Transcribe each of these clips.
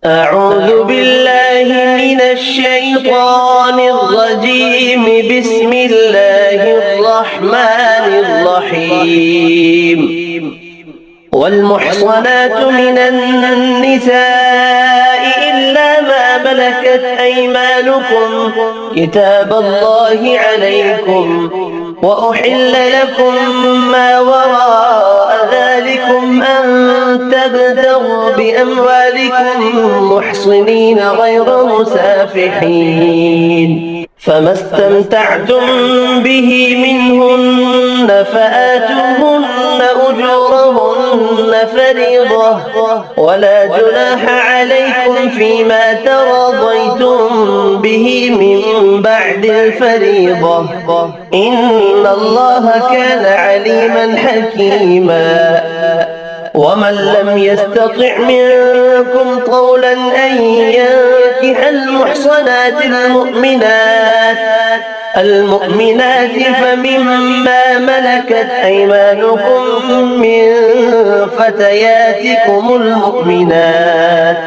أعوذ بالله من الشيطان الرجيم. بسم الله الرحمن الرحيم. والمحصنات من النساء إلا ما ملكت أيمانكم كتاب الله عليكم، وأحل لكم ما وراء ذلكم أن تبتغوا بأموالكم محصنين غير مسافحين، فما استمتعتم به منهن فآتوهن أجورهن فريضة، ولا جناح عليكم فيما تراضيتم به من بعد الفريضة، إن الله كان عليما حكيما. ومن لم يستطع منكم طولا أن ينكح المحصنات المؤمنات فمما ملكت أيمانكم من فتياتكم المؤمنات،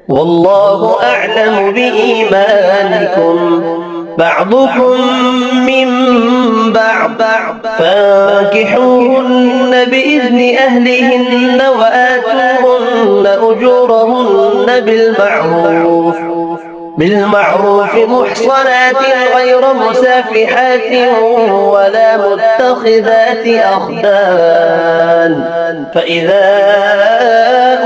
والله أعلم بإيمانكم، بعضكم من بعض، فانكحوهن بإذن أهلهن وآتوهن أجورهن بالمعروف محصنات غير مسافحات ولا متخذات أخدان، فإذا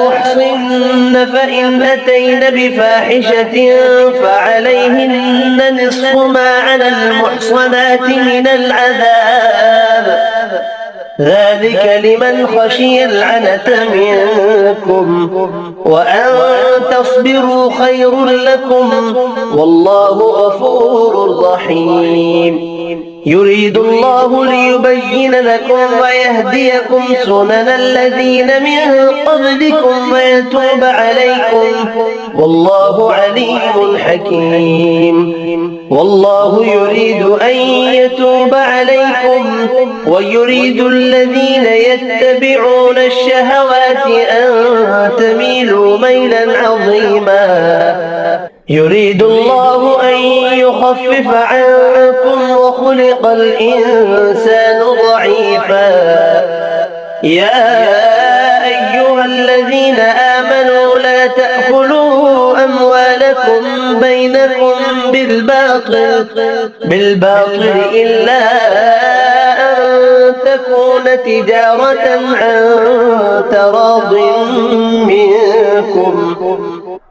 أحصن فإن أتين بفاحشة فعليهن نصف ما على المحصنات من العذاب، ذلك لمن خشي العنة منكم، وأن تصبروا خير لكم، والله غفور رحيم. يريد الله ليبين لكم ويهديكم سنن الذين من قبلكم ويتوب عليكم، والله عليم حكيم. والله يريد أن يتوب عليكم، ويريد الذين يتبعون الشهوات أن تميلوا ميلا عظيما. يريد الله أن يخفف عنكم وخلق الإنسان ضعيفا. يا أيها الذين آمنوا لا تأكلوا أموالكم بينكم بالباطل إلا أن تكون تجارة عن تراض منكم،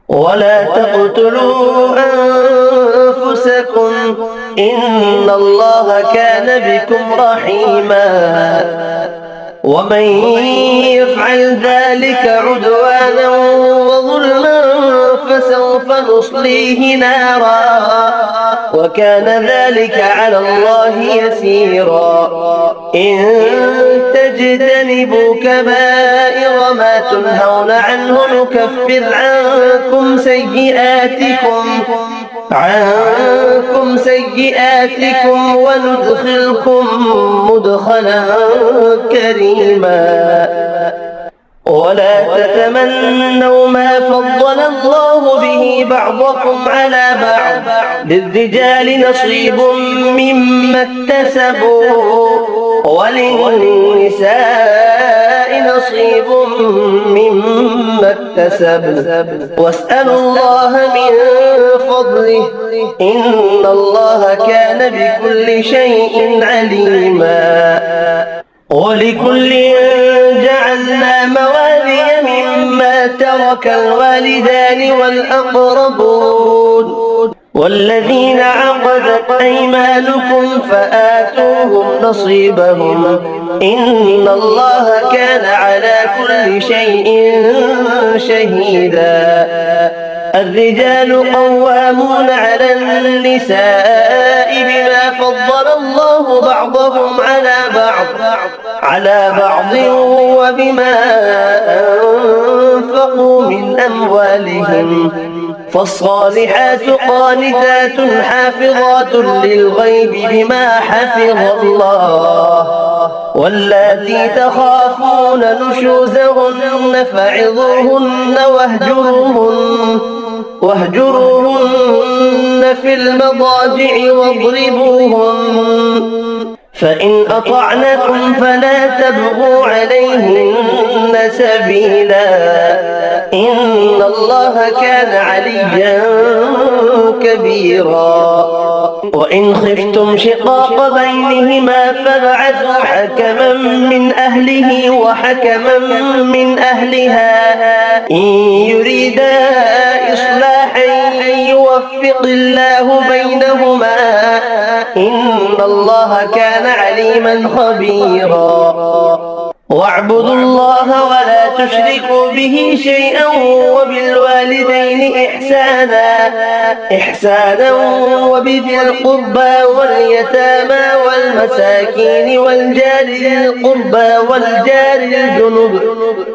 ولا تقتلوا أنفسكم إن الله كان بكم رحيما. ومن يفعل ذلك عدوانا وظلما فسوف نصليه نارا، وكان ذلك على الله يسيرا. إن تجتنبوا كبائر ما تنهون عنه نكفر عنكم سيئاتكم وندخلكم مدخلا كريما. ولا تتمنوا ما فضل الله به بعضكم على بعض، للرجال نصيب مما اكتسبوا وللنساء نصيب مما اكتسبن، واسألوا الله من فضله إن الله كان بكل شيء عليما. ولكل جعلنا موالي مما ترك الوالدان والأقربون والذين عقدت أيمانكم فآتوهم نصيبهم، إن الله كان على كل شيء شهيدا. الرجال قوامون على النساء بما فضل الله بعضهم على بعض وبما أنفقوا من أموالهم، فالصالحات قانتات حافظات للغيب بما حفظ الله، واللاتي تخافون نشوزهن فعظوهن واهجروهن واهجروهن في المضاجع واضربوهن فإن أطعنكم فلا تبغوا عليهن سبيلا إن الله كان عليا كبيرا وإن خفتم شقاق بينهما فابعثوا حكما من أهله وحكما من أهلها إن يريدا إصلاحا يوفق الله بينهما إن الله كان عليما خبيرا واعبدوا الله ولا تشركوا به شيئا وبالوالدين إحسانا وبذي القربى واليتامى والمساكين والجار ذي القربى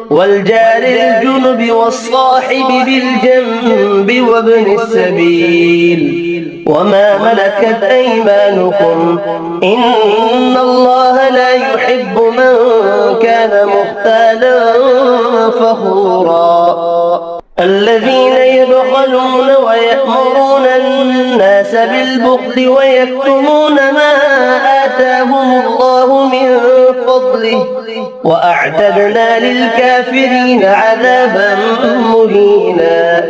والجار الجنب والصاحب بالجنب وابن السبيل وما ملكت أيمانكم إن الله لا يحب من كان مختالا فخورا الذين يبخلون ويأمرون الناس بالبخل ويكتمون ما آتاهم الله من فضله وأعتدنا للكافرين عذابا مهينا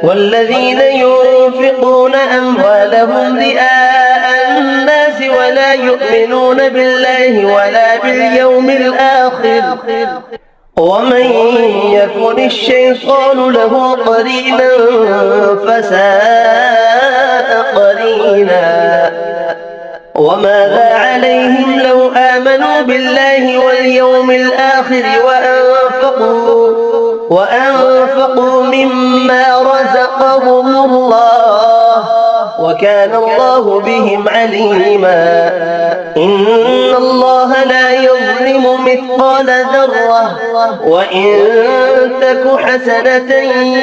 والذين ينفقون أموالهم رئاء الناس ولا يؤمنون بالله ولا باليوم الآخر ومن يكن الشيطان له قرينا فساء قرينا وماذا عليهم لو آمنوا بالله واليوم الآخر وأنفقوا مما رزقهم الله وكان الله بهم عليما إن الله لا يظلم مثقال ذرة وإن تك حسنة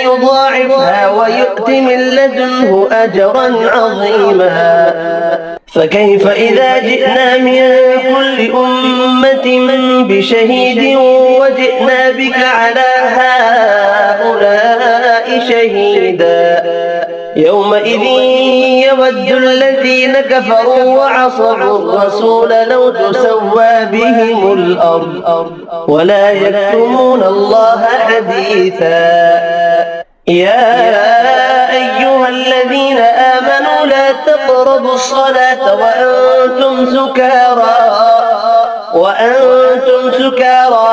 يضاعفها ويؤت من لدنه أجرا عظيما فكيف إذا جئنا من كل أمة بشهيد وجئنا بك على هؤلاء شهيدا يومئذ يود الذين كفروا وعصوا الرسول لو تسوى بهم الأرض ولا يكتمون الله حديثا يا أيها الذين آمنوا لا تقربوا الصلاة وأنتم سكارى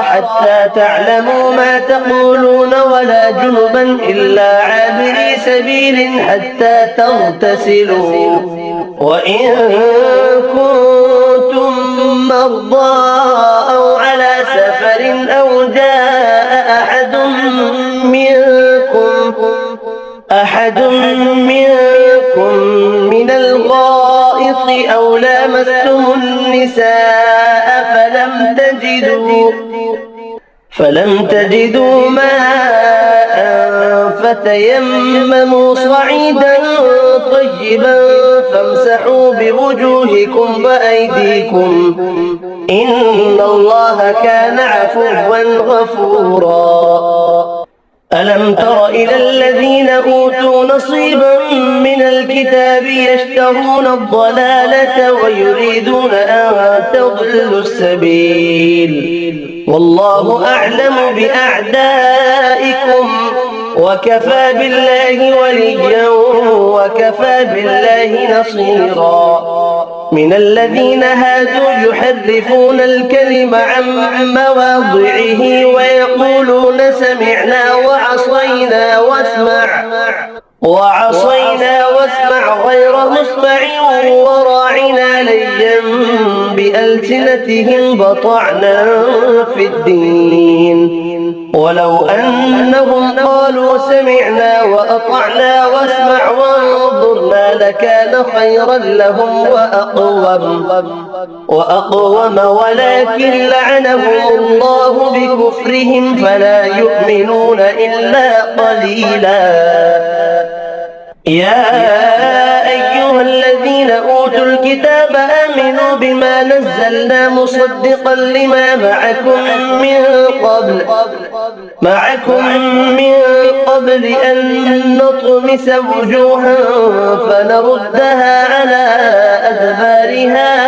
حتى تعلموا ما تقولون ولا جنبا إلا عابري سبيل حتى تغتسلوا وإن كنتم مرضى أو على سفر أو جاء أحد منكم من الغائط أو لامستم النساء فلم تجدوا ماء فتيمموا صعيدا طيبا فامسحوا بوجوهكم وأيديكم إن الله كان عفوا غفورا ألم تر إلى الذين أوتوا نصيبا من الكتاب يشترون الضلالة ويريدون أن تضلوا السبيل والله أعلم بأعدائكم وكفى بالله وليا وكفى بالله نصيرا من الذين هادوا يحرفون الكلم عن مواضعه ويقولون سمعنا وعصينا واسمع غير مسمع وراعنا ليا بألسنتهم بطعنا في الدين ولو أنهم قالوا سمعنا وأطعنا واسمع وانظرنا لكان خيرا لهم وأقوم ولكن لعنهم الله بكفرهم فلا يؤمنون إلا قليلا يا أيها الذين أوتوا الكتاب آمنوا بما نزلنا مصدقا لما معكم من قبل أن نطمس وجوها فنردها على أدبارها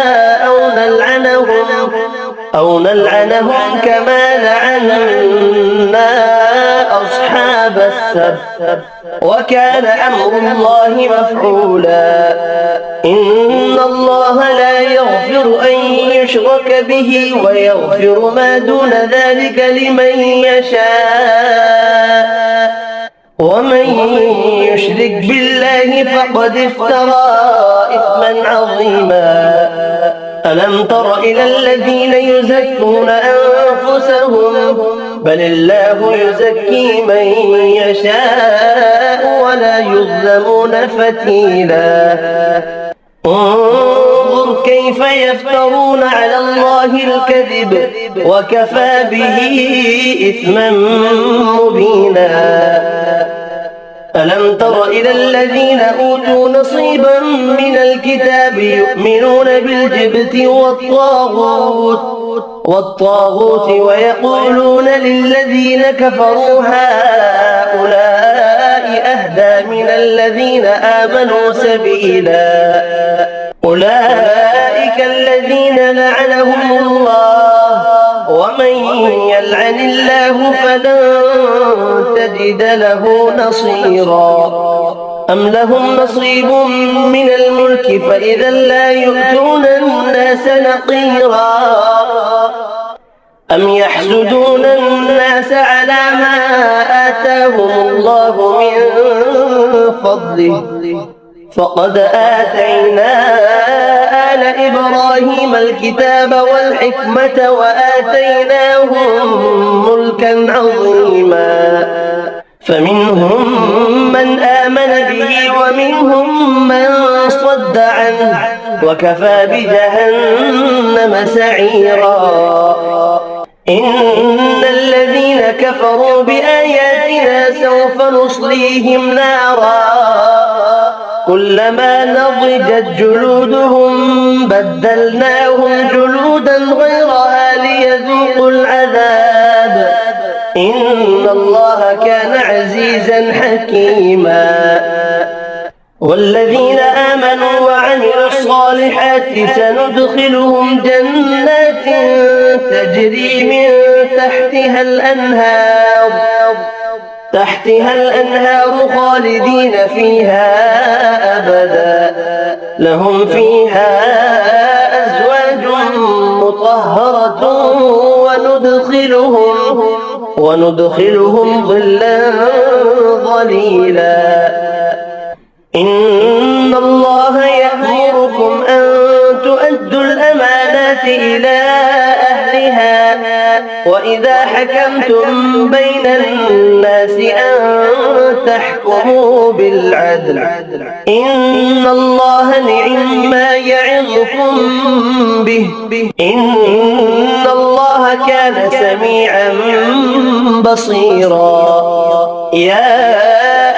أو نلعنهم كما لعنا أصحاب السبت وكان أمر الله مفعولا إن الله لا يغفر أن يشرك به ويغفر ما دون ذلك لمن يشاء ومن يشرك بالله فقد افترى إثما عظيما ألم تر إلى الذين يزكون أنفسهم بل الله يزكي من يشاء ولا يظلمون فتيلا انظر كيف يفترون على الله الكذب وكفى به إثما مبينا ألم تر إلى الذين أوتوا نصيبا من الكتاب يؤمنون بالجبت والطاغوت ويقولون للذين كفروا هؤلاء أهدى من الذين آمنوا سبيلا أولئك الذين لعنهم الله ومن يلعن الله فلن تجد له نصيرا أم لهم نصيب من الملك فإذا لا يؤتون الناس نقيرا أم يحسدون الناس على ما آتاهم الله من فضله فقد آتينا آل إبراهيم الكتاب والحكمة وآتيناهم ملكا عظيما فمنهم من آمن به ومنهم من صد عنه وكفى بجهنم سعيرا إن الذين كفروا بآياتنا سوف نصليهم نارا كلما نضجت جلودهم بدلناهم جلودا غيرها ليذوقوا العذاب إن الله كان عزيزا حكيما والذين آمنوا وعملوا الصالحات سندخلهم جنات تجري من تحتها الأنهار خالدين فيها أبدا لهم فيها أزواج مطهرة وندخلهم ظلا ظليلا إن الله يأمركم أن تؤدوا الأمانات إلى أهلها وإذا حكمتم بين الناس أن تحكموا بالعدل إن الله نعم ما يعظكم به إن الله كان سميعا بصيرا يا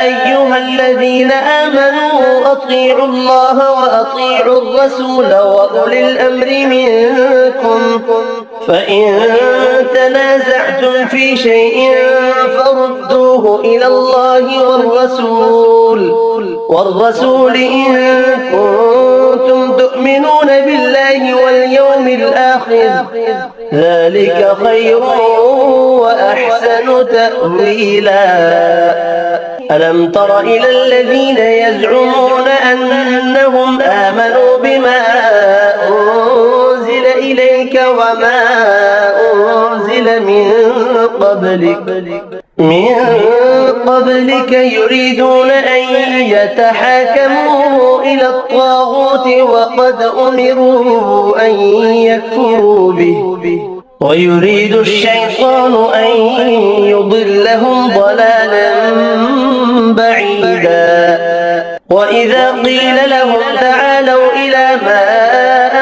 أيها الذين آمنوا أطيعوا الله وأطيعوا الرسول وأولي الأمر منكم فإن تنازعتم في شيء فردوه إلى الله والرسول إن كنتم تؤمنون بالله واليوم الآخر ذلك خير وأحسن تأويلا ألم تر إلى الذين يزعمون أنهم آمنوا بما أنزل إليك وما أنزل من قبلك يريدون أن يتحاكموا إلى الطاغوت وقد أمروا أن يكفروا به ويريد الشيطان أن يضلهم ضلالا بعيدا وإذا قيل لهم تعالوا إلى ما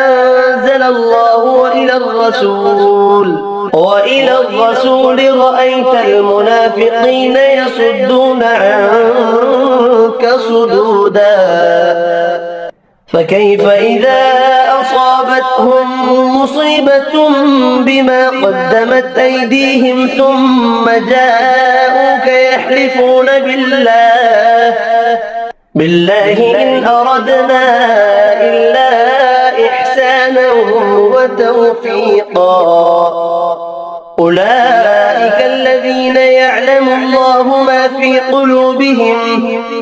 أنزل الله وإلى الرسول رأيت المنافقين يصدون عنك صدودا فكيف إذا أصابتهم مصيبة بما قدمت أيديهم ثم جاءوك يحلفون بالله إن أردنا إلا إحسانا وتوفيقا. أولئك الذين يعلم الله ما في قلوبهم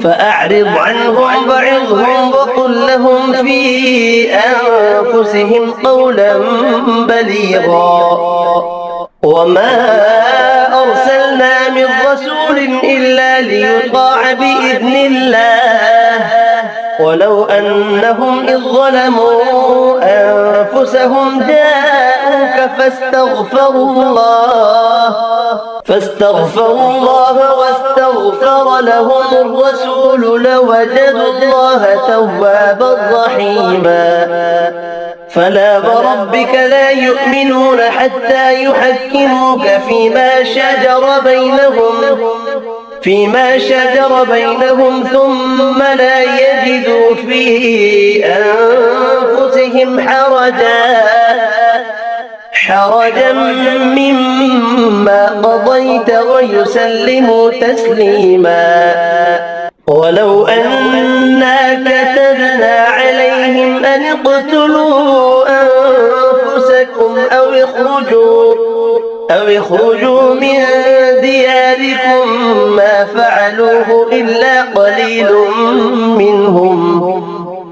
فأعرض عنهم وعظهم وقل لهم في أنفسهم قولا بليغا. وما أرسلنا من رسول إلا ليطاع بإذن الله ولو أنهم إذ ظلموا أنفسهم جاءوك فاستغفروا الله واستغفر لهم الرسول لوجدوا الله توابا رحيما. فلا وربك لا يؤمنون حتى يحكموك فيما شجر بينهم ثم لا يجدوا في أنفسهم حرجا مما قضيت ويسلموا تسليما. ولو أنا كتبنا عليهم أن اقتلوا أنفسكم أو اخرجوا من دياركم ما فعلوه إلا قليل منهم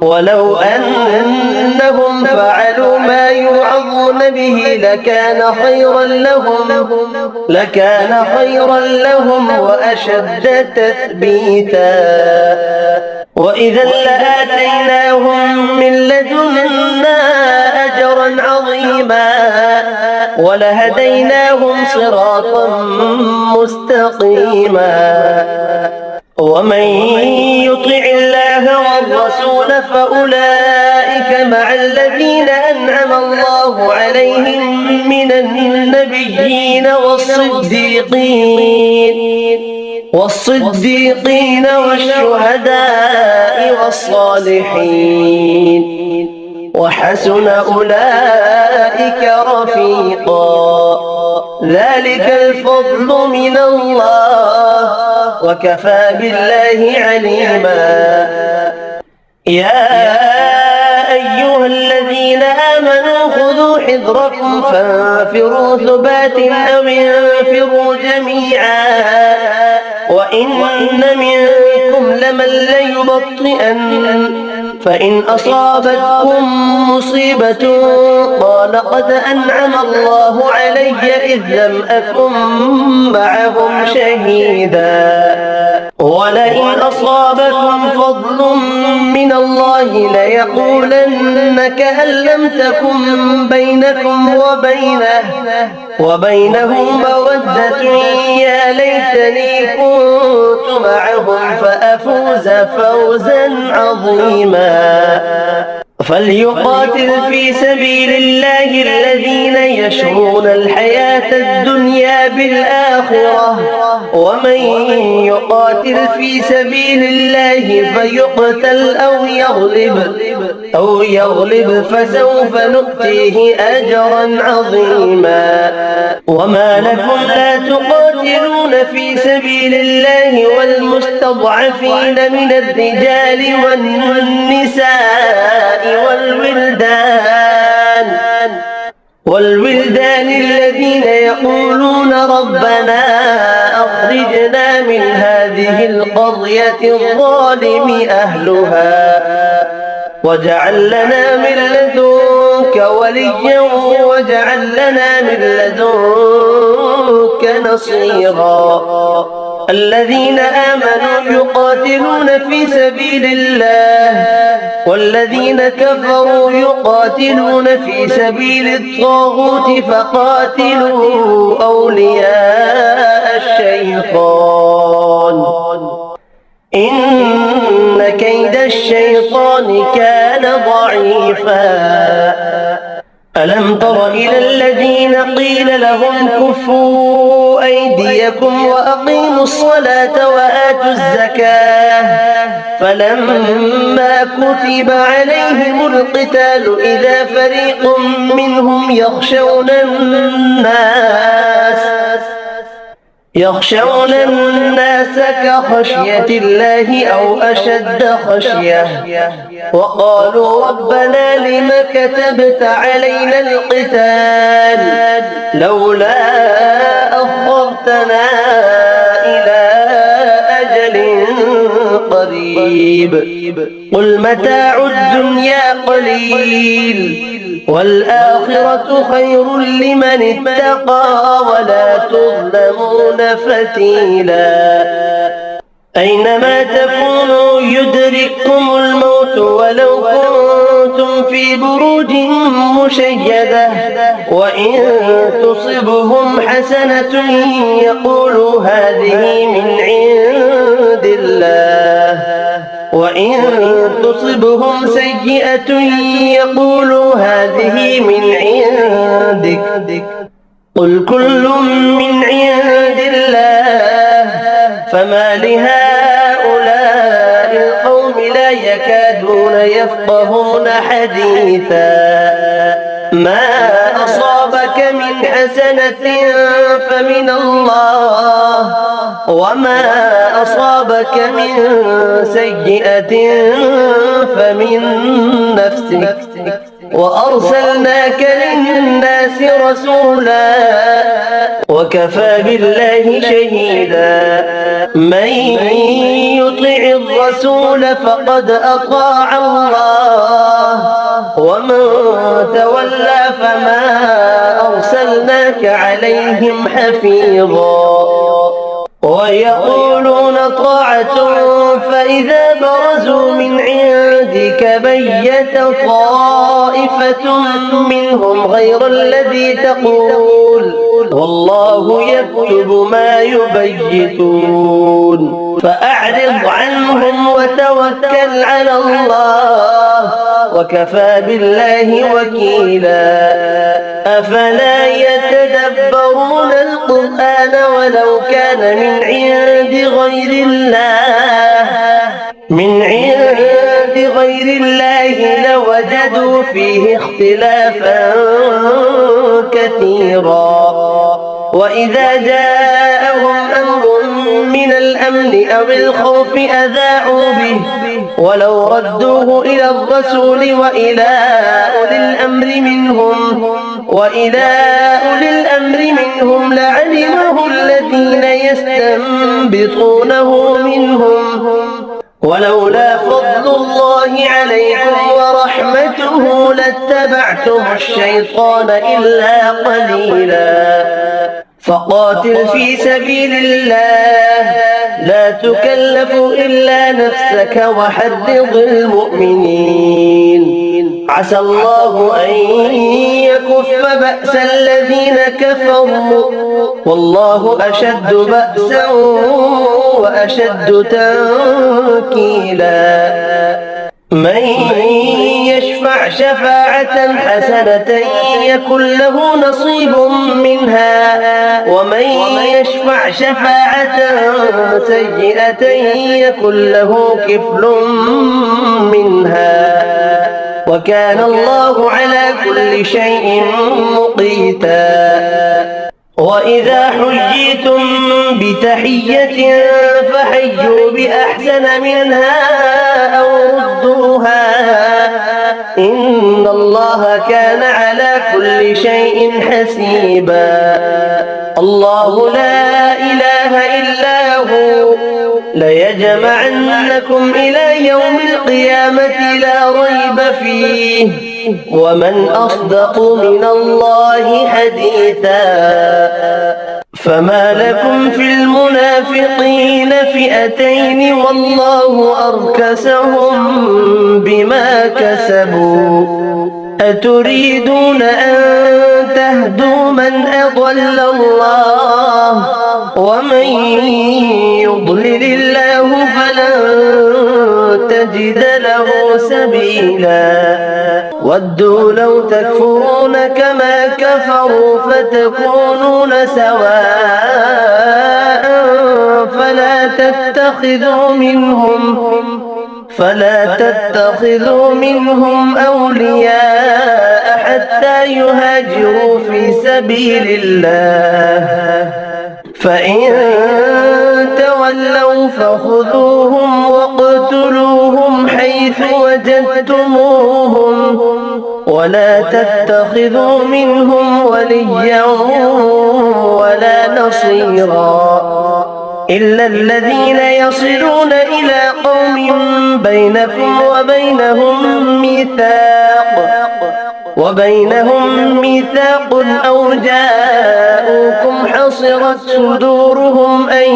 ولو أنهم فعلوا ما يوعظون به لكان خيرا لهم وأشد تثبيتا. وإذا لآتيناهم من لدنا أجرا عظيما ولهديناهم صراطا مستقيما. ومن يطع الله والرسول فأولئك مع الذين أنعم الله عليهم من النبيين والصديقين والشهداء والصالحين وحسن أولئك رفيقا. ذلك الفضل من الله وكفى بالله عليما. يا أيها الذين آمنوا خذوا حذركم فانفروا ثبات أو انفروا جميعا وإن منكم لمن ليبطئن فإن أصابتكم مصيبة قال قد أنعم الله علي إذ لم أكن معهم شهيدا ولئن أصابكم فضل من الله ليقولن كأن لم تكن بينكم وبينه مودة يا ليتني كنت معهم فأفوز فوزا عظيما. فليقاتل في سبيل الله الذين يشرون الحياة الدنيا بالآخرة ومن يقاتل في سبيل الله فيقتل أو يغلب فسوف نؤتيه أجرا عظيما. وما لكم لا تقاتلون في سبيل الله والمستضعفين من الرجال والنساء والولدان الذين يقولون ربنا أخرجنا من هذه القرية الظالم أهلها واجعل لنا من لدنك وليا واجعل لنا من لدنك نصيرا. الذين آمنوا يقاتلون في سبيل الله والذين كفروا يقاتلون في سبيل الطاغوت فقاتلوا أولياء الشيطان إن كيد الشيطان كان ضعيفا. ألم تر إلى الذين قيل لهم كفوا أيديكم وأقيموا الصلاة وآتوا الزكاة فلما كتب عليهم القتال إذا فريق منهم يخشون الناس كخشية الله أو أشد خشية وقالوا ربنا لم كتبت علينا القتال لولا أخرتنا إلى أجل قريب قل متاع الدنيا قليل والآخرة خير لمن اتقى ولا تظلمون فتيلا أينما تكونوا يدرككم الموت ولو كنتم في بروج مشيدة وإن تصبهم حسنة يقولوا هذه من عند الله وإن تصبهم سيئة يقولوا هذه من عندك قل كل من عند الله فما لهؤلاء القوم لا يكادون يفقهون حديثا ما أصابك من حسنة فمن الله وما أصابك من سيئة فمن نفسك وأرسلناك للناس رسولا وكفى بالله شهيدا من يطع الرسول فقد أطاع الله ومن تولى فما أرسلناك عليهم حفيظا ويقولون طاعة فإذا برزوا من عندك بيت طائفة منهم غير الذي تقول والله يكتب ما يبيتون فأعرض عنهم وتوكل على الله وكفى بالله وكيلا أفلا يتدبرون القرآن ولو كان من عند غير الله لوجدوا فيه اختلافا كثيرا وإذا جاءهم أمر من الأمن أو الخوف أذاعوا به ولو ردوه إلى الرسول وإلى أولي الأمر منهم لعلمه الذين يستنبطونه منهم ولولا فضل الله عليكم ورحمته لاتبعتم الشيطان إلا قليلا فقاتل في سبيل الله لا تكلف إلا نفسك وحرض المؤمنين عسى الله أن يكف بأس الذين كفروا والله أشد بأسا وأشد تنكيلا من يشفع شفاعة حسنة يكن له نصيب منها ومن يشفع شفاعة سيئة يكن له كفل منها وكان الله على كل شيء مقيتا وإذا حييتم بتحية فحيوا بأحسن منها أو ردوها إن الله كان على كل شيء حسيبا الله لا إله إلا هو ليجمعنكم إلى يوم القيامة لا ريب فيه ومن أصدق من الله حديثا فما لكم في المنافقين فئتين والله أركسهم بما كسبوا أتريدون أن تهدوا من أضل الله ومن يضلل الله فلن تجد له سبيلا ودوا لو تكفرون كما كفروا فتكونون سواء فلا تتخذوا منهم أولياء حتى يهاجروا في سبيل الله فإن تولوا فخذوهم واقتلوهم حيث وجدتموهم ولا تتخذوا منهم وليا ولا نصيرا إلا الذين يصلون إلى قوم بينكم وبينهم ميثاق أو جاءوكم حصرت صدورهم أن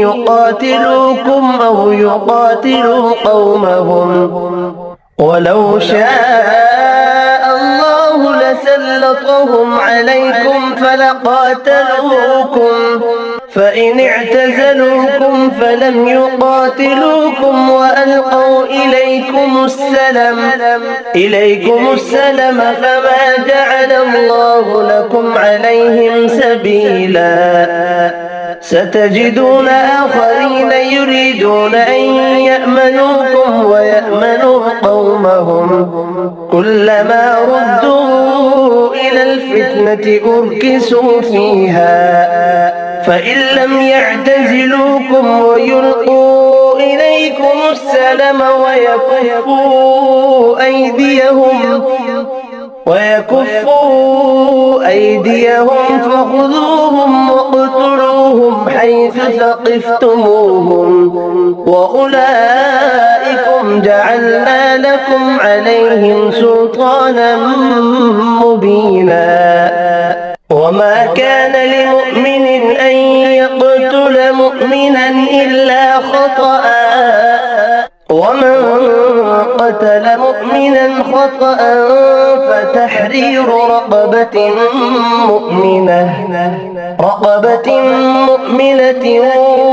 يقاتلوكم أو يقاتلوا قومهم ولو شاء الله لسلطهم عليكم فلقاتلوكم فإن اعتزلوكم فلم يقاتلوكم وألقوا إليكم السلم فما جعل الله لكم عليهم سبيلا ستجدون آخرين يريدون أن يأمنوكم ويأمنوا قومهم كلما ردوا إلى الفتنة أركسوا فيها فإن لم يعتزلوكم ويلقوا إليكم السلم ويكفوا أيديهم فخذوهم واقتلوهم حيث ثقفتموهم وأولئكم جعلنا لكم عليهم سلطانا مبينا وما كان لمؤمن أن يقتل مؤمنا إلا خطأ ومن قتل مؤمنا خطأ فتحرير رقبة مؤمنة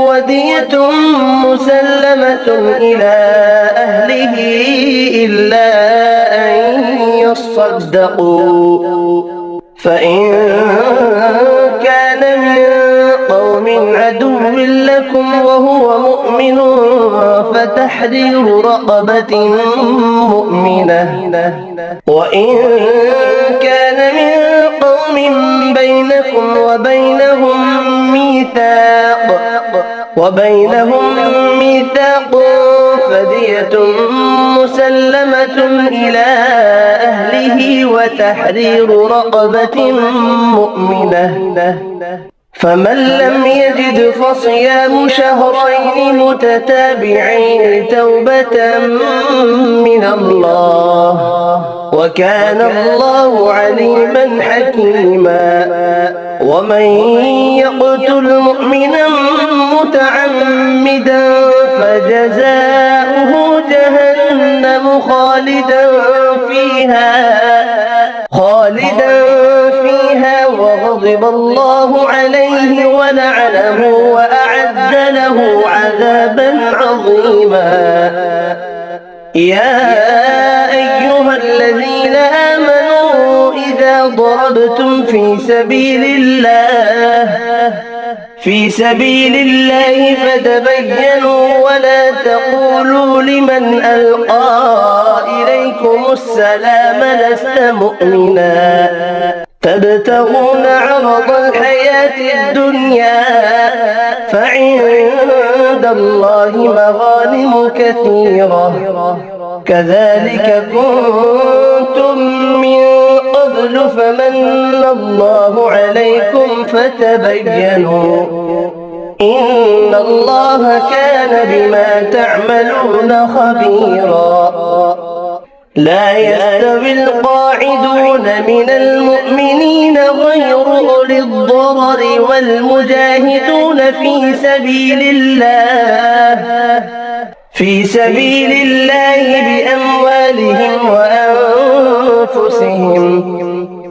ودية مسلمة إلى أهله إلا أن يصدقوا فإن كان من قوم عدو لكم وهو مؤمن فتحرير رقبة مؤمنة وإن كان من قوم بينكم وبينهم ميثاق فدية مسلمة إلى أهله وتحرير رقبة مؤمنة فمن لم يجد فصيام شهرين متتابعين توبة من الله وكان الله عليما حكيما ومن يقتل مؤمنا متعمدا فجزاؤه جهنم خالدا فيها وغضب الله عليه ولعنه وأعد له عذابا عظيما يا أيها الذين آمنوا إذا ضربتم في سبيل الله فتبينوا ولا تقولوا لمن ألقى إليكم السلام لست مؤمنا تبتغون عرض الحياة الدنيا فعند الله مغانم كثيرة كذلك كنتم من قبل فمن الله عليكم فتبينوا إن الله كان بما تعملون خبيرا لا يستوي القاعدون من المؤمنين غير أولي الضرر والمجاهدون في سبيل الله بأموالهم وأنفسهم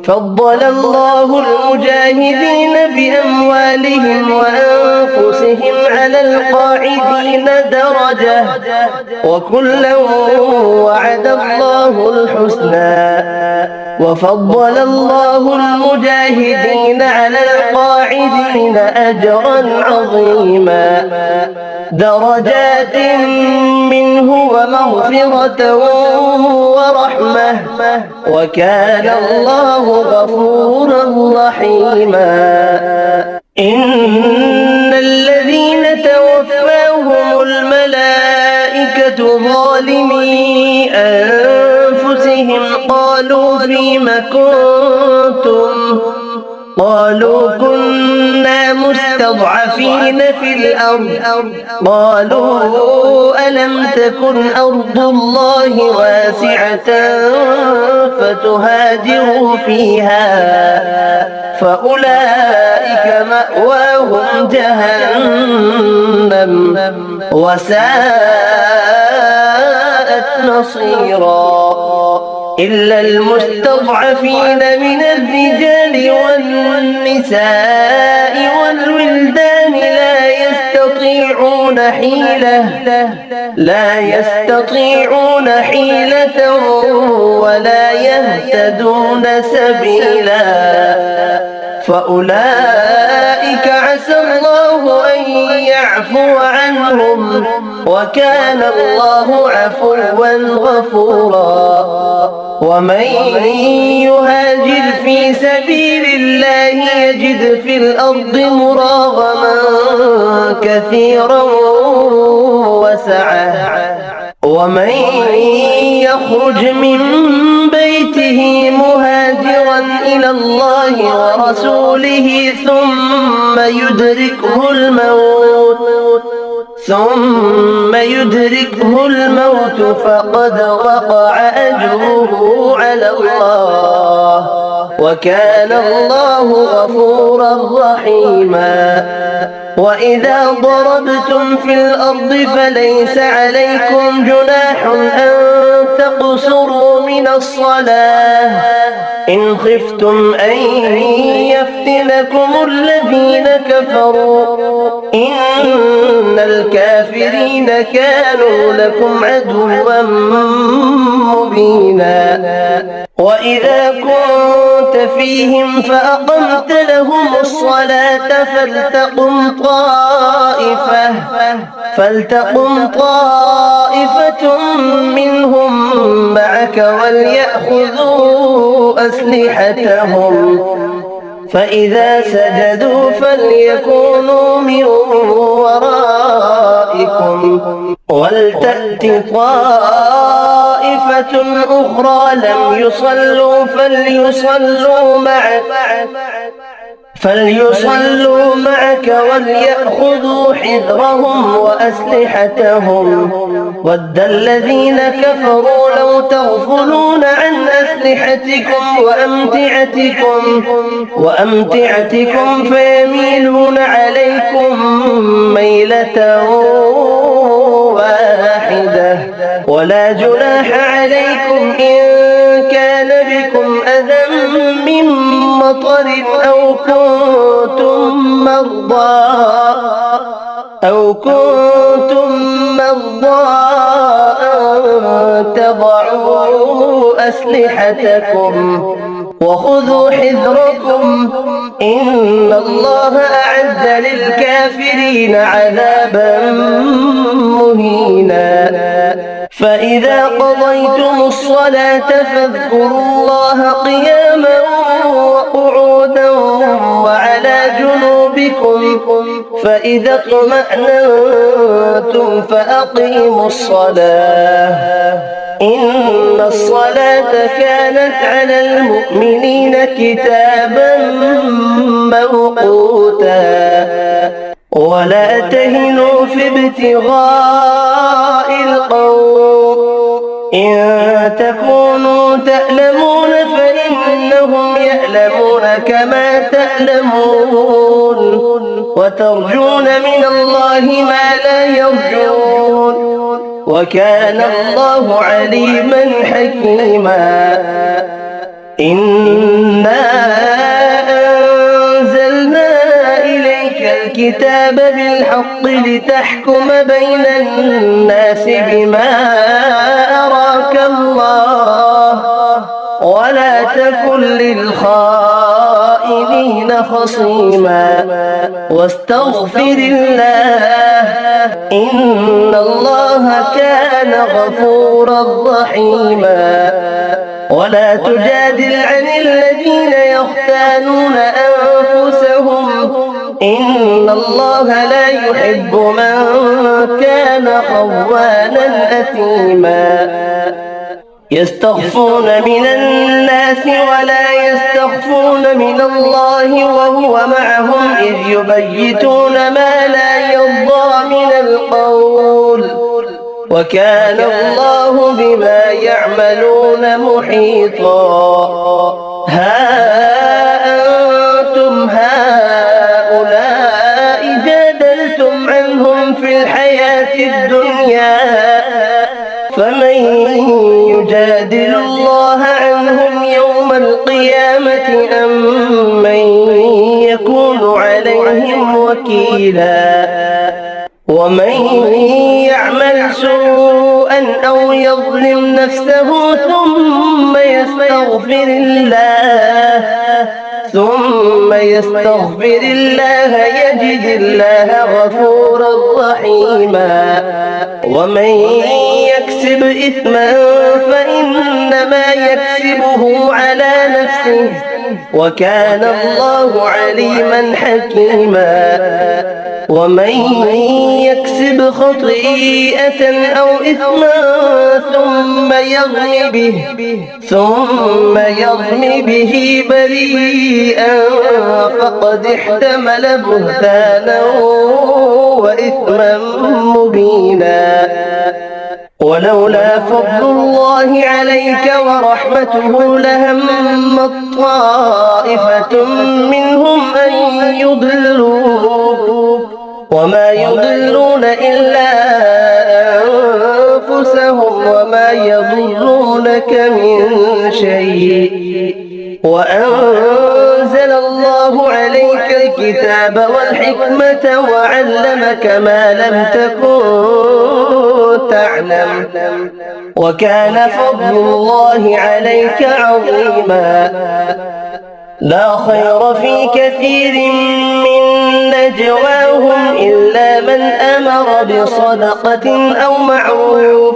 فضل الله المجاهدين بأموالهم وأنفسهم على القاعدين درجة وكلا وعد الله الحسنى وفضل الله المجاهدين على القاعدين أجرا عظيما درجات منه ومغفرة ورحمة وكان الله غفورا رحيما إن الذين توفاهم الملائكة ظالمي أنفسهم قالوا فيم كنتم قالوا كنا مستضعفين في الأرض قالوا ألم تكن أرض الله واسعة فتهاجروا فيها فأولئك مأواهم جهنم وساءت مصيرا إلا المستضعفين من الرجال والنساء والولدان لا يستطيعون حيلة ولا يهتدون سبيلا فأولئك عسى الله أن يعفو عنهم وكان الله عفوا غفورا ومن يهاجر في سبيل الله يجد في الأرض مراغما كثيرا وسعة ومن يخرج من بيته مهاجرا إلى الله ورسوله ثم يدركه الموت فقد وقع أجره على الله وكان الله غفورا رحيما وإذا ضربتم في الأرض فليس عليكم جناح أن تقصروا من الصلاة إن خفتم أن يفتنكم الذين كفروا إن الكافرين كانوا لكم عدوا مبينا وإذا كنت فيهم فأقمت لهم الصلاة فلتقم طائفة منهم معك وليأخذوا أسلحتهم فإذا سجدوا فليكونوا من ورائكم ولتأت طائفة أخرى لم يصلوا فليصلوا معك وليأخذوا حذرهم وأسلحتهم ود الذين كفروا لو تغفلون عن أسلحتكم وأمتعتكم فيميلون عليكم ميلة واحدة ولا جناح عليكم إن كان بكم أذى من مطر أو كنتم مرضى أن تضعوا أسلحتكم وخذوا حذركم إن الله أعد للكافرين عذابا مهينا فإذا قضيتم الصلاة فاذكروا الله قياما وقعودا وعلى جنوبكم فإذا اطمأننتم فأقيموا الصلاة إن الصلاة كانت على المؤمنين كتابا موقوتا ولا تهنوا في ابتغاء القوم إن تكونوا تألمون فإنهم يألمون كما تألمون وترجون من الله ما لا يرجون وكان الله عليما حكيما إنا أنزلنا إليك الكتاب بالحق لتحكم بين الناس بما أراك الله ولا تكن للخائنين خصيما واستغفر الله إن الله كان غفورا رحيما ولا تجادل عن الذين يختانون أنفسهم إن الله لا يحب من كان خوانا أثيما يستخفون من الناس ولا يستخفون من الله وهو معهم إذ يبيتون ما لا يرضى من القول وكان الله بما يعملون محيطا ها أنتم هؤلاء جادلتم عنهم في الحياة الدنيا فمن يجادل الله عنهم يوم القيامة أم من يكون عليهم وكيلا ومن يعمل سوءا أو يظلم نفسه ثم يستغفر الله يجد الله غفورا رحيما ومن يكسب إثما فإنما يكسبه على نفسه وكان الله عليما حكيما ومن يكسب خطيئة أو إثما ثم يرمي به بريئا فقد احتمل بهتانا وإثما مبينا ولولا فضل الله عليك ورحمته لهم طائفة منهم أن يضلوك وما يضلون إلا أنفسهم وما يضرونك من شيء وأنزل الله عليك الكتاب والحكمة وعلمك ما لم تكن تعلم وكان فضل الله عليك عظيما لا خير في كثير من نجواهم إلا من أمر بصدقة أو معروف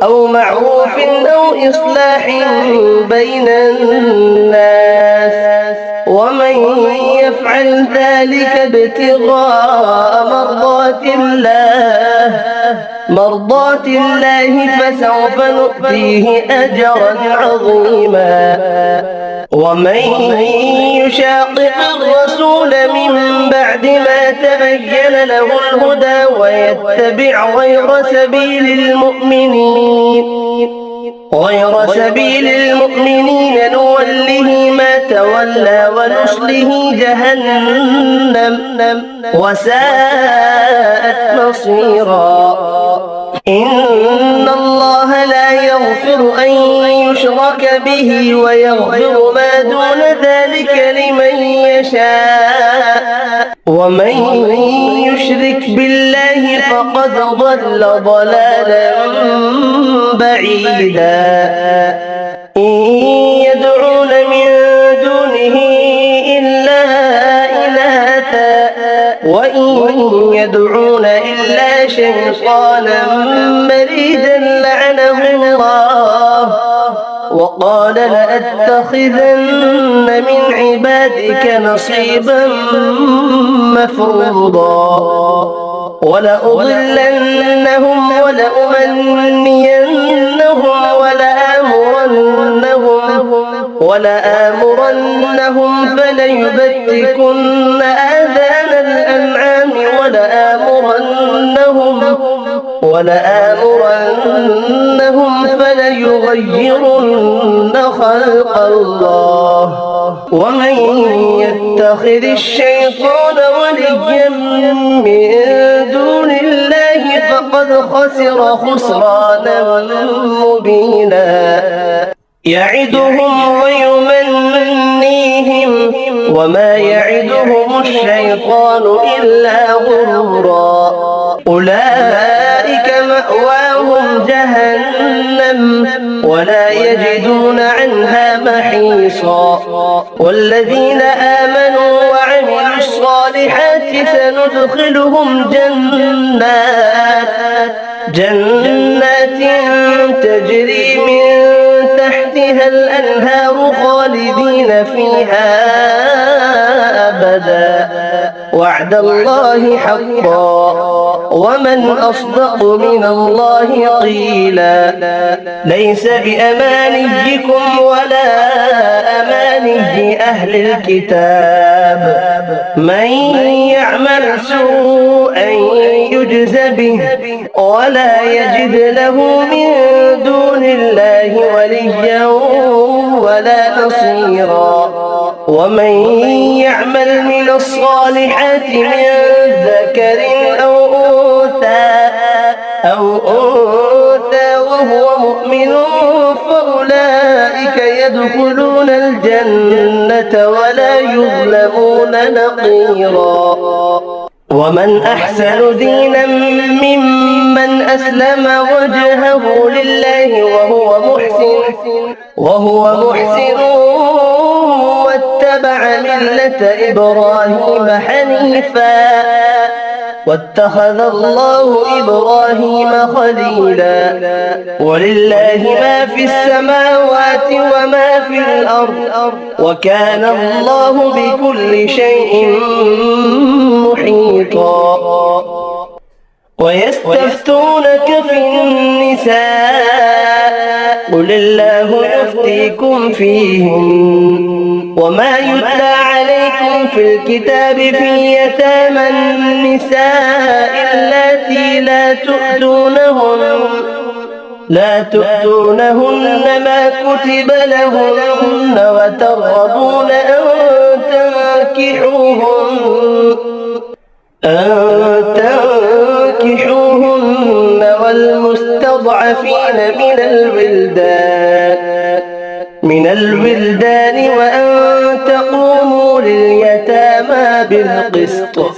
أو إصلاح بين الناس ومن يفعل ذلك ابتغاء مرضات الله فسوف نؤتيه أجرا عظيما ومن يشاقق الرسول من بعد ما تبين له الهدى ويتبع غير سبيل المؤمنين نوله ما تولى ونصله جهنم وساءت مصيرا إن الله لا يغفر أن يشرك به ويغفر ما دون ذلك لمن يشاء ومن يشرك بالله فقد ضل ضلالا بعيدا إن يدعون من دونه إلا إناثا وإن يدعون إلا شيطانا مريدا لعنه الله وقال لأتخذن من عبادك نصيبا مفروضا ولأضلنهم ولأمنينهم ولآمرنهم فليبتكن آذان الأنعام ولآمرنهم فليغيرن خلق الله ومن يتخذ الشيطان وليا من دون الله فقد خسر خسرانا مبينا يعدهم ويمنيهم وما يعدهم الشيطان إلا غرورا أولئك مأواهم جهنم ولا يجدون عنها محيصا والذين آمنوا وعملوا الصالحات سندخلهم جنات تجري من تحتها فيها الأنهار خالدين فيها أبدا وعد الله حقا ومن أصدق من الله قيلا ليس بأمانيكم ولا أماني أهل الكتاب من يعمل سوءا يجز به ولا يجد له من دون الله وليا ولا نصيرا ومن يعمل من الصالحات من ذكر أو أنثى وهو مؤمن فأولئك يدخلون الجنة ولا يظلمون نقيرا ومن أحسن دينا ممن أسلم وجهه لله وهو محسن واتبع ملة إبراهيم حنيفا واتخذ الله إبراهيم خليلا ولله ما في السماوات وما في الأرض وكان الله بكل شيء محيطا ويستفتونك في النساء قل الله يفتيكم فيهن وما يتلى عليكم في الكتاب في يتامى النساء اللاتي لا تؤتونهن ما كتب لهن وترغبون أن تنكحوهن والمستضعفين من الولدان وأن تقوموا لليتامى بالقسط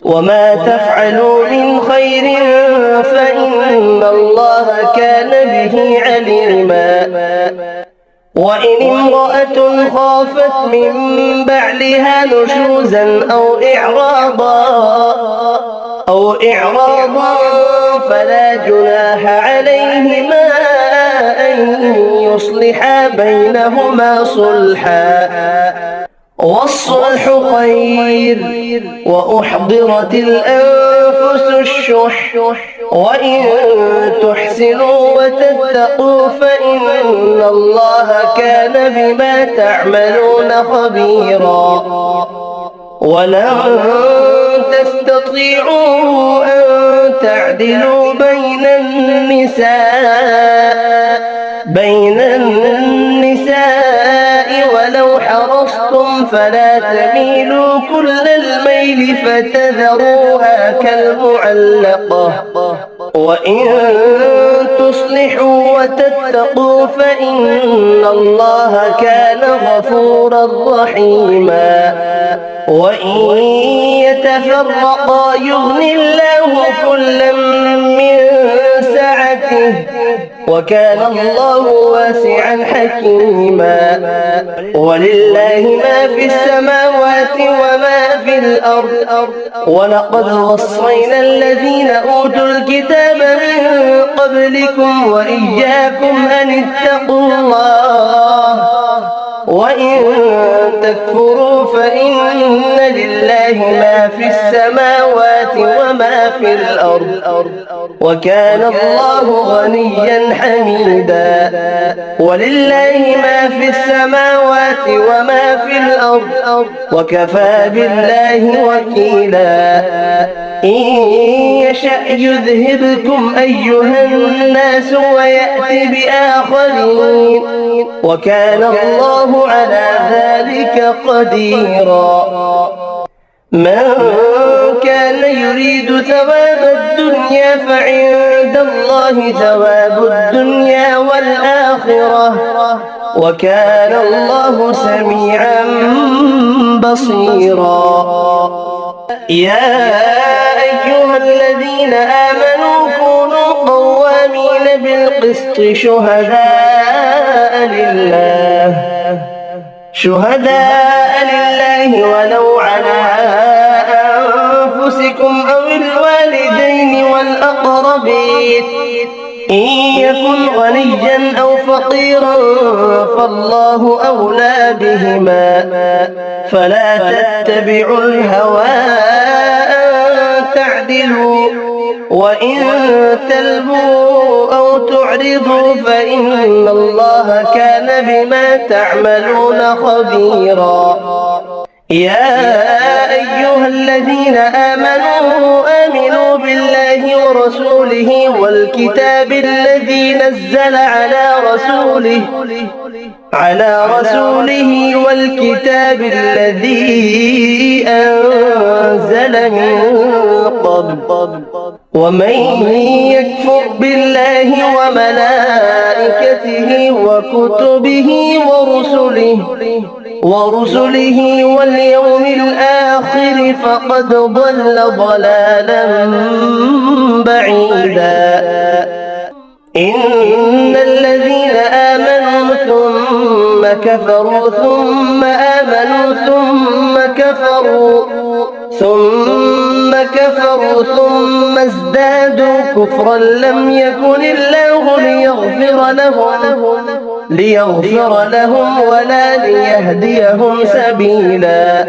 وما تفعلوا من خير فإن الله كان به عليما وإن امرأة خافت من بعلها نشوزا أو إعراضا فلا جناح عليهما أن يصلحا بينهما صلحا والصلح خير وأحضرت الأنفس الشح وإن تحسنوا وتتقوا فإن الله كان بما تعملون خبيرا ولن تستطيعوا أن تعدلوا بين النساء ولو حرصتم فلا تميلوا كل الميل فتذروها كالمعلقة وإن تصلحوا وتتقوا فإن الله كان غفورا رحيما وإن يتفرقا يغن الله كلا من سعته وكان الله واسعا حكيما ولله ما في السماوات وما في الأرض ولقد وصينا الذين أوتوا الكتاب من قبلكم وإياكم أن اتقوا الله وإن تكفروا فإن لله ما في السماوات وما في الأرض وكان الله غنيا حميدا ولله ما في السماوات وما في الأرض وكفى بالله وكيلا إن يشأ يذهبكم أيها الناس ويأتي بآخرين وكان الله على ذلك قديرا من كان يريد ثواب الدنيا فعند الله ثواب الدنيا والآخرة وكان الله سميعا بصيرا يا أيها الذين آمنوا كونوا قوامين بالقسط شهداء لله ولو على أنفسكم أو الوالدين والأقربين إن يكن غنيا أو فقيرا فقيرا فالله أولى بهما فلا تتبعوا الهوى أن تعدلوا وإن تلبوا أو تعرضوا فإن الله كان بما تعملون خبيرا. يا أيها الذين آمنوا بالله ورسوله والكتاب الذي نزل على رسوله والكتاب الذي أنزل من قبل ومن يكفر بالله وملائكته وكتبه ورسله واليوم الآخر فقد ضل ضلالا بعيدا. إن الذين آمنوا ثم كفروا ثم آمنوا ثم كفروا ثم ازدادوا كفرا لم يكن الله ليغفر لهم ولا ليهديهم سبيلا.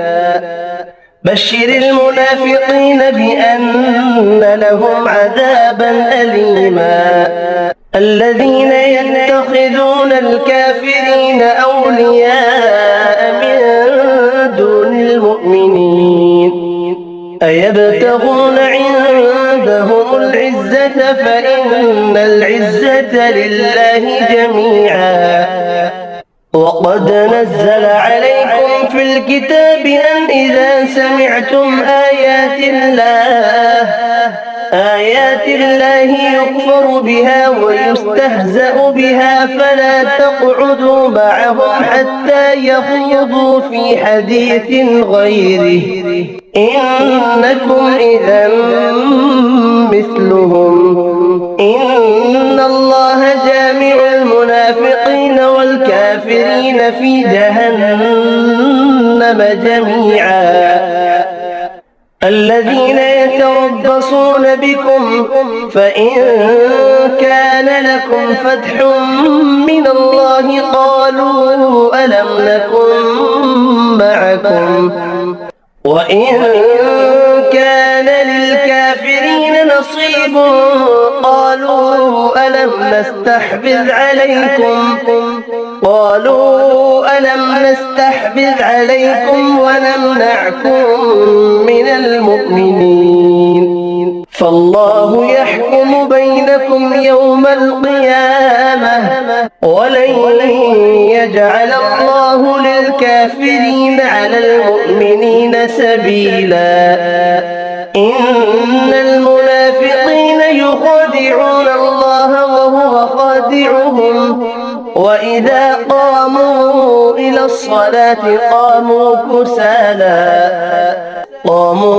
بشر المنافقين بأن لهم عذابا أليما. الذين يتخذون الكافرين أولياء من دون المؤمنين أيبتغون عندهم العزة فإن العزة لله جميعا. وقد نزل عليكم في الكتاب أن إذا سمعتم آيات الله يكفر بها ويستهزأ بها فلا تقعدوا معهم حتى يخوضوا في حديث غيره إنكم إذا مثلهم. إن الله جامع المنافقين والكافرين في جهنم جميعا. الذين يتربصون بكم فإن كان لكم فتح من الله قالوا ألم نكن معكم وإن كان للكافرين نصيب قالوا ألم نستحبذ عليكم ونمنعكم من المؤمنين فالله يحكم بينكم يوم القيامة ولن يجعل الله للكافرين على المؤمنين سبيلا. إن المنافقين يخادعون الله وهو خادعهم وإذا قاموا إلى الصلاة قاموا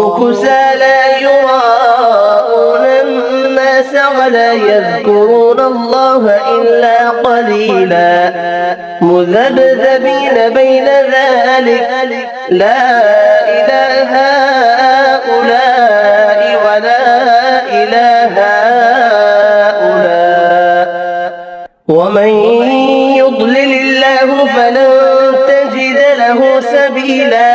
كسالى يراءون الناس ولا يذكرون الله إلا قليلا مذبذبين بين ذلك لا إله هؤلاء ولا إله هؤلاء ومن يضلل الله فلن تجد له سبيلا.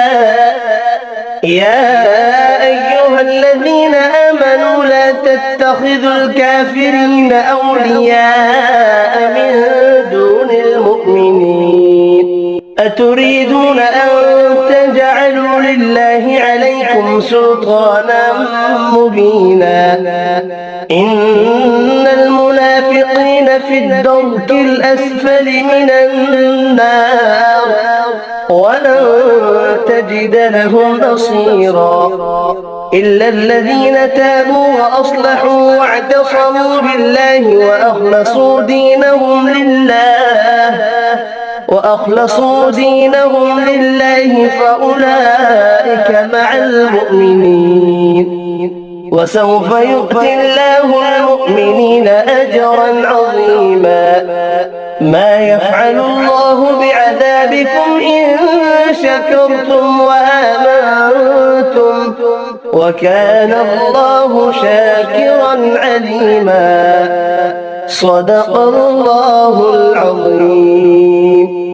يا أيها الذين آمنوا لا تتخذوا الكافرين أولياء من دون المؤمنين أتريدون أن تجعلوا لله عليكم سلطانا مبينا. إن المنافقين في الدرك الأسفل من النار ولن تجد لهم نصيرا إلا الذين تابوا وأصلحوا واعتصموا بالله وأخلصوا دينهم لله فأولئك مع المؤمنين وسوف يؤتي الله المؤمنين أجرا عظيما. ما يفعل الله بعذابكم إن شكرتم وآمنتم وكان الله شاكرا عليما. صدق الله العظيم.